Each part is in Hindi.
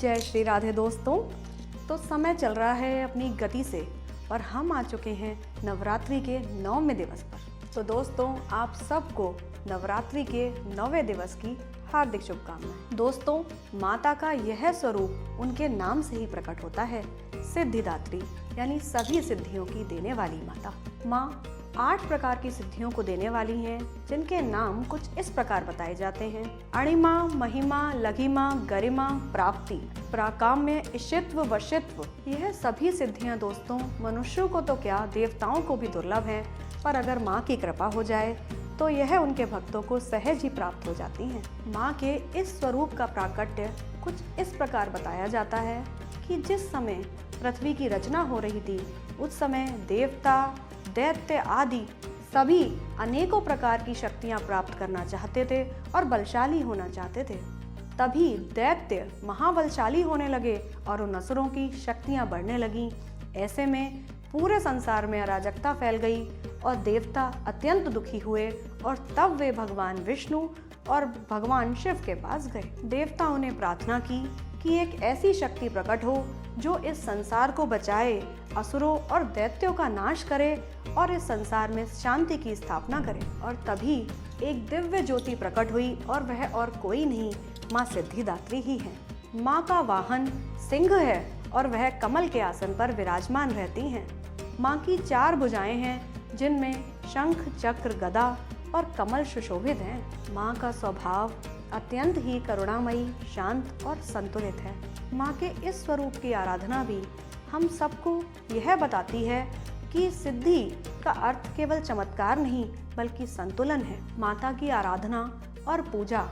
जय श्री राधे दोस्तों। तो समय चल रहा है अपनी गति से और हम आ चुके हैं नवरात्रि के 9वें दिवस पर। तो दोस्तों, आप सबको नवरात्रि के 9वें दिवस की हार्दिक शुभकामनाएं। दोस्तों, माता का यह स्वरूप उनके नाम से ही प्रकट होता है, सिद्धिदात्री, यानी सभी सिद्धियों की देने वाली माता। माँ 8 प्रकार की सिद्धियों को देने वाली हैं, जिनके नाम कुछ इस प्रकार बताए जाते हैं। अणिमा, महिमा, लघिमा, गरिमा, प्राप्ति, प्राकाम्य, इशित्व, वशित्व। यह सभी सिद्धियां दोस्तों मनुष्यों को तो क्या, देवताओं को भी दुर्लभ हैं, पर अगर माँ की कृपा हो जाए तो यह उनके भक्तों को सहज ही प्राप्त हो जाती हैं। माँ के इस स्वरूप का प्राकट्य कुछ इस प्रकार बताया जाता है कि जिस समय पृथ्वी की रचना हो रही थी, उस समय देवता, दैत्य आदि सभी अनेकों प्रकार की शक्तियां प्राप्त करना चाहते थे और बलशाली होना चाहते थे। तभी दैत्य महाबलशाली होने लगे और उन असुरों की शक्तियां बढ़ने लगीं। ऐसे में पूरे संसार में अराजकता फैल गई और देवता अत्यंत दुखी हुए और तब वे भगवान विष्णु और भगवान शिव के पास गए। देवताओं ने प्रार्थना की कि एक ऐसी शक्ति प्रकट हो जो इस संसार को बचाए, असुरों और दैत्यों का नाश करे और इस संसार में शांति की स्थापना करे। और तभी एक दिव्य ज्योति प्रकट हुई और वह और कोई नहीं, माँ सिद्धिदात्री ही है। माँ का वाहन सिंह है और वह कमल के आसन पर विराजमान रहती हैं। माँ की 4 भुजाएं हैं, जिनमें शंख, चक्र, गदा और कमल सुशोभित हैं। माँ का स्वभाव अत्यंत ही करुणामयी, शांत और संतुलित है। माँ के इस स्वरूप की आराधना भी हम सबको यह बताती है कि सिद्धि का अर्थ केवल चमत्कार नहीं, बल्कि संतुलन है। माता की आराधना और पूजा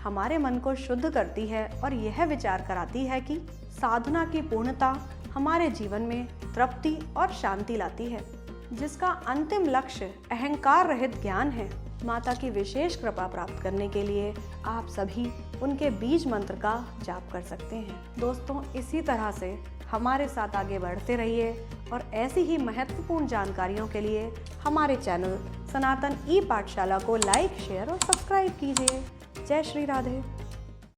हमारे मन को शुद्ध करती है और यह विचार कराती है कि साधना की पूर्णता हमारे जीवन में तृप्ति और शांति लाती है, जिसका अंतिम लक्ष्य अहंकार रहित ज्ञान है। माता की विशेष कृपा प्राप्त करने के लिए आप सभी उनके बीज मंत्र का जाप कर सकते हैं। दोस्तों, इसी तरह से हमारे साथ आगे बढ़ते रहिए और ऐसी ही महत्वपूर्ण जानकारियों के लिए हमारे चैनल सनातन ई पाठशाला को लाइक, शेयर और सब्सक्राइब कीजिए। जय श्री राधे।